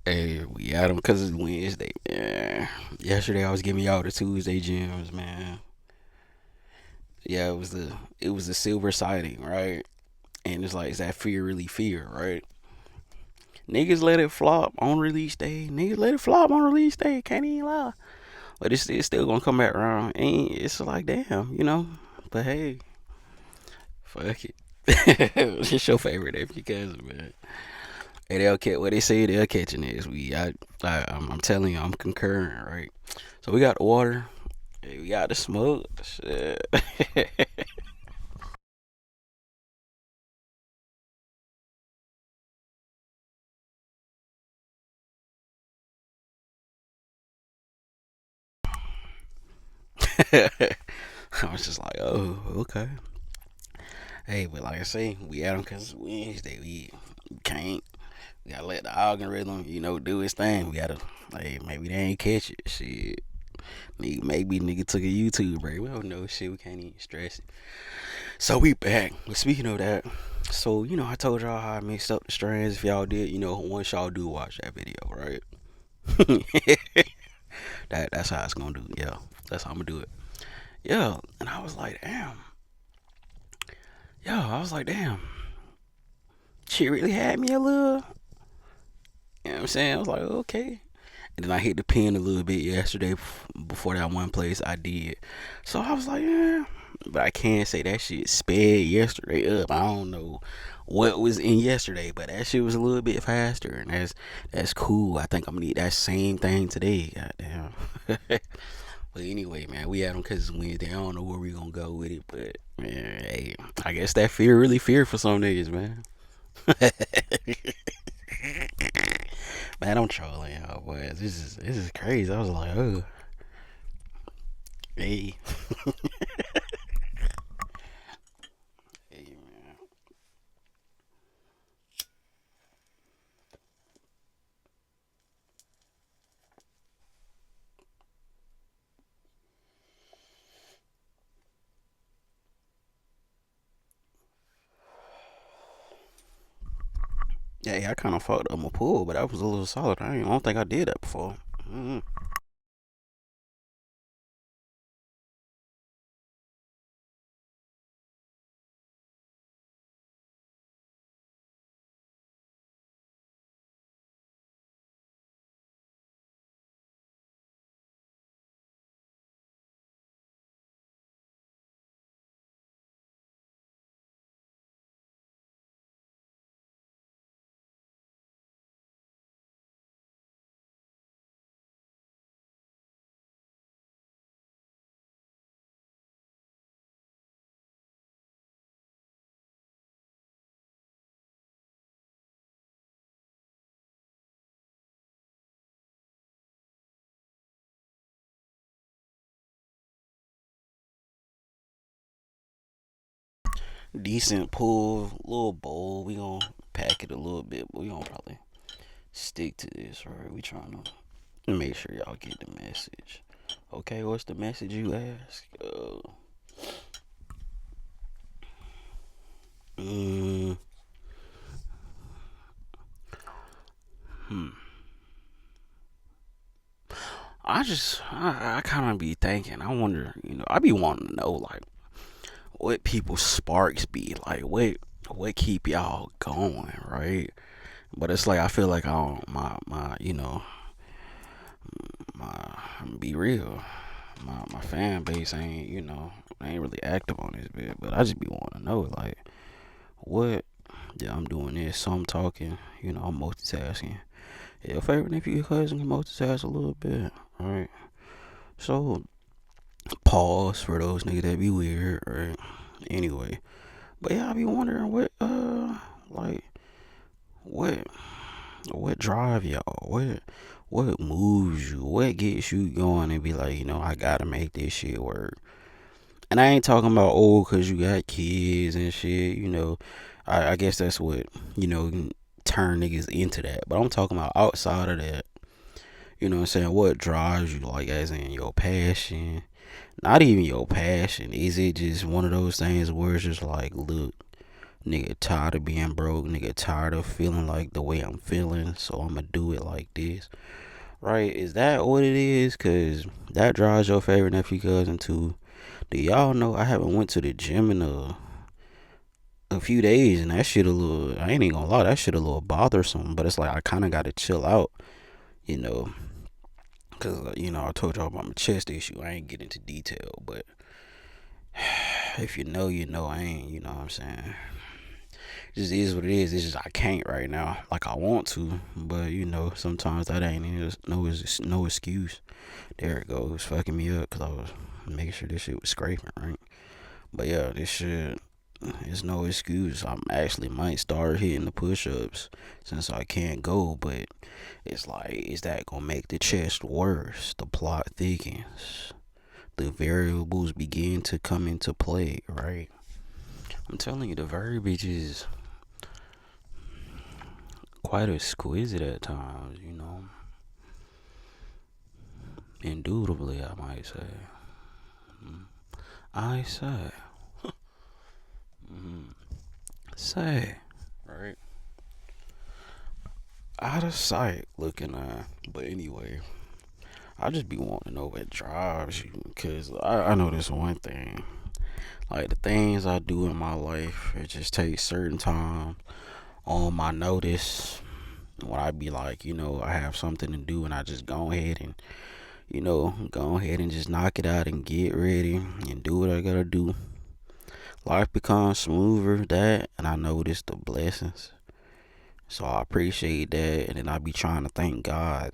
Hey, we at them because it's Wednesday, man. Yesterday I was giving y'all the Tuesday gems, man. Yeah, it was the silver sighting, right? And it's like, is that fear really fear, right? Niggas let it flop on release day. Niggas let it flop on release day. Can't even lie. But it's still gonna come back around. And it's like, damn, you know. But hey, fuck it. It's your favorite if you can, man. Hey, they'll catch what they say. They'll catch it next week. I'm telling you, I'm concurring, right? So we got the water. Hey, we got the smoke. Shit. I was just like, oh, okay. Hey, but like I say, we at them because it's Wednesday. We can't. We gotta let the algorithm, do its thing. We gotta, hey, maybe they ain't catch it. Shit. Maybe nigga took a YouTube break. We don't know. Shit, we can't even stress it. So we back. But speaking of that, so I told y'all how I mixed up the strands. If y'all did, once y'all do watch that video, right? That's how it's gonna do. Yeah, that's how I'm gonna do it. Yeah, and I was like, damn. Yeah, I was like, damn. She really had me a little. You know what I'm saying? I was like, okay. And then I hit the pin a little bit yesterday before that one place I did. So I was like, yeah. But I can't say that shit sped yesterday up. I don't know what was in yesterday, but that shit was a little bit faster, and that's cool. I think I'm gonna need that same thing today. Goddamn. But anyway, man, we had them because it's Wednesday. I don't know where we gonna go with it, but man, hey, I guess that fear really fear for some niggas, man. Man, I'm trolling y'all, boys. This is crazy. I was like, oh, hey, hey, man. Yeah, I kind of fucked up my pool, but that was a little solid. I don't think I did that before. Mm-hmm. Decent pool, little bowl. We gonna pack it a little bit, but we gonna probably stick to this, right? We trying to make sure y'all get the message. Okay, what's the message you ask? Mm, hmm. I kind of be thinking. I wonder, I be wanting to know like what people's sparks be like. What keep y'all going, right? But it's like I feel like I don't my my be real. My fan base ain't really active on this bit, but I just be wanting to know like what. Yeah, I'm doing this, so I'm talking. I'm multitasking. Yeah, favorite nephew cousin can multitask a little bit, right? So pause for those niggas that be weird, right? Anyway, but yeah, I be wondering like what what drive y'all? What moves you? What gets you going and be like, I gotta make this shit work? And I ain't talking about cause you got kids and shit. I guess that's what turn niggas into that. But I'm talking about outside of that. You know what I'm saying? What drives you, like, as in your passion? Not even your passion. Is it just one of those things where it's just like, look, Nigga tired of being broke. Nigga tired of feeling like the way I'm feeling. So I'ma do it like this. Right? Is that what it is? Cause that drives your favorite nephew cousin to. Do y'all know I haven't went to the gym in a few days, and that shit a little. I ain't even gonna lie, that shit a little bothersome. But it's like I kind of got to chill out, you know, because I told y'all about my chest issue. I ain't get into detail, but if you know, you know. I ain't. You know what I'm saying? It just is what it is. It's just I can't right now, like I want to, but sometimes that ain't no excuse. There it goes, fucking me up because I was making sure this shit was scraping right. But yeah, this shit. It's no excuse. I actually might start hitting the push-ups since I can't go, but it's like, is that gonna make the chest worse? The plot thickens. The variables begin to come into play, right? I'm telling you, the verbiage is quite exquisite at times, Indubitably, I might say. I say. Mm, say. Right? Out of sight looking at. But anyway, I just be wanting to know what drives you. Because I know this one thing. Like the things I do in my life, it just takes certain time on my notice. When I be like, I have something to do and I just go ahead and, go ahead and just knock it out and get ready and do what I gotta do. Life becomes smoother, that, and I notice the blessings. So I appreciate that, and then I be trying to thank God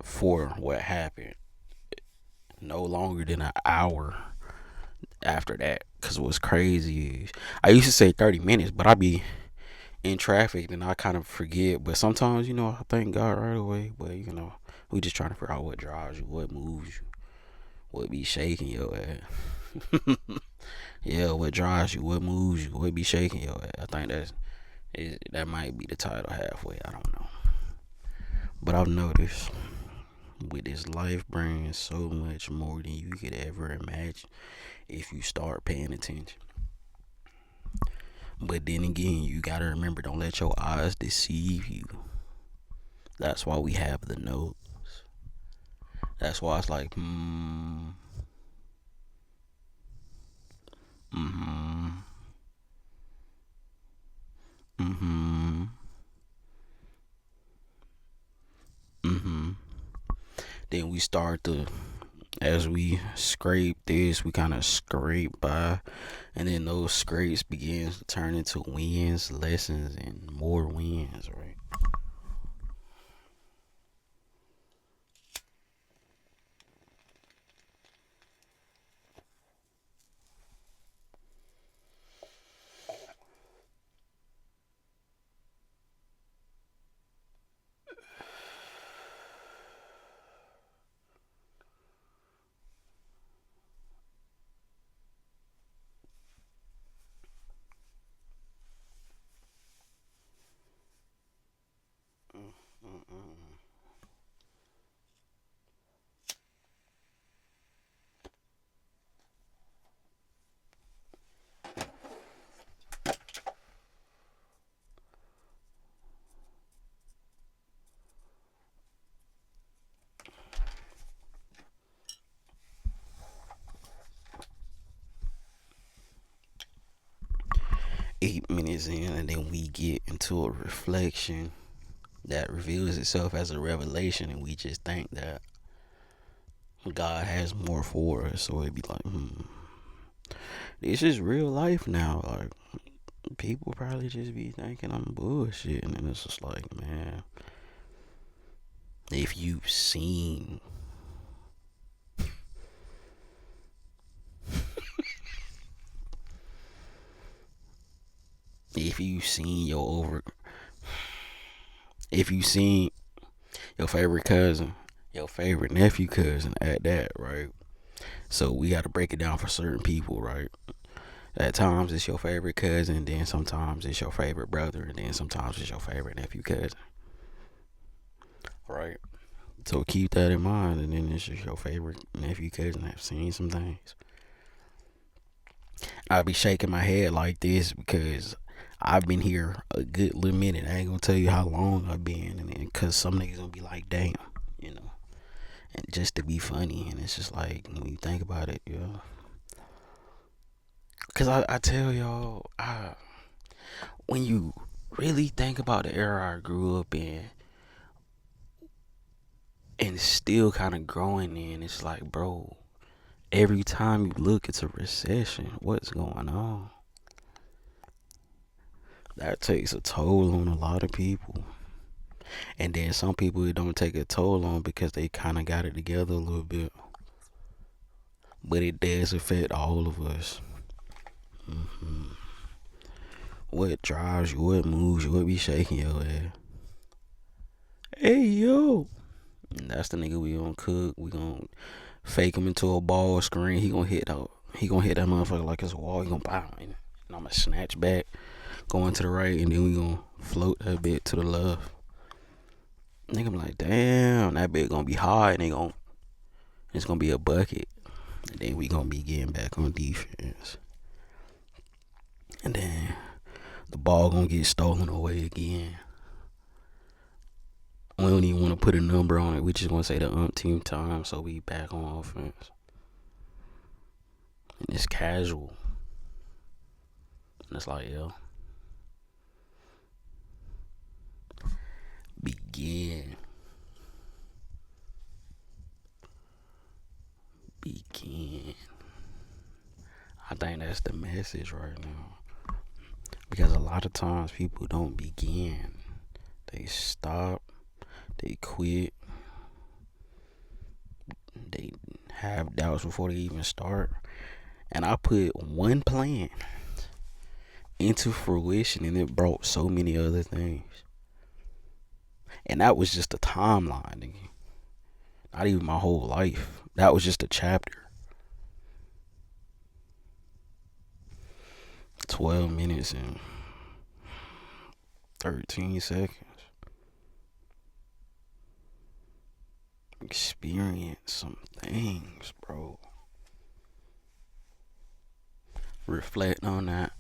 for what happened. No longer than an hour after that, cause what's crazy is I used to say 30 minutes, but I be in traffic and I kind of forget. But sometimes, I thank God right away. But we just trying to figure out what drives you, what moves you, what be shaking your ass. Yeah, what drives you, what moves you, what be shaking your ass. I think that might be the title halfway. I don't know, but I've noticed with this life brings so much more than you could ever imagine if you start paying attention. But then again, you gotta remember, don't let your eyes deceive you. That's why we have the notes. That's why it's like, mm-hmm, mm-hmm, mm-hmm. Then we start to, as we scrape this, we kind of scrape by, and then those scrapes begins to turn into wins, lessons, and more wins, right? Mm-mm. 8 minutes in, and then we get into a reflection that reveals itself as a revelation, and we just think that God has more for us. So it'd be like, this is real life now. Like, people probably just be thinking I'm bullshit, and it's just like, man, if you've seen, if you seen your over, if you seen your favorite cousin, your favorite nephew cousin at that, right? So we got to break it down for certain people, right? At times it's your favorite cousin, then sometimes it's your favorite brother, and then sometimes it's your favorite nephew cousin, right? So keep that in mind, and then it's just your favorite nephew cousin have seen some things. I be shaking my head like this because I've been here a good little minute. I ain't gonna tell you how long I've been, and then cause some niggas gonna be like, damn, you know, and just to be funny, and it's just like when you think about it, yeah. Cause I tell y'all, when you really think about the era I grew up in, and still kind of growing in, it's like, bro, every time you look, it's a recession. What's going on? That takes a toll on a lot of people. And then some people it don't take a toll on because they kind of got it together a little bit. But it does affect all of us. hmm What drives you? What moves you? What be shaking your ass? Hey yo! And that's the nigga we gonna cook. We gonna fake him into a ball screen. He gonna hit out. He gonna hit that motherfucker like it's a wall. He gonna pow, and I'm gonna snatch back, going to the right, and then we gonna float that bit to the left. Nigga, I'm like, damn, that bit gonna be hard, and it's gonna be a bucket. And then we gonna be getting back on defense. And then the ball gonna get stolen away again. We don't even want to put a number on it. We just want to say the umpteenth time so we back on offense. And it's casual. And it's like, yo, begin. Begin. I think that's the message right now. Because a lot of times people don't begin. They stop. They quit. They have doubts before they even start. And I put one plan into fruition and it brought so many other things. And that was just a timeline, nigga. Not even my whole life. That was just a chapter. 12 minutes and 13 seconds. Experience some things, bro. Reflect on that.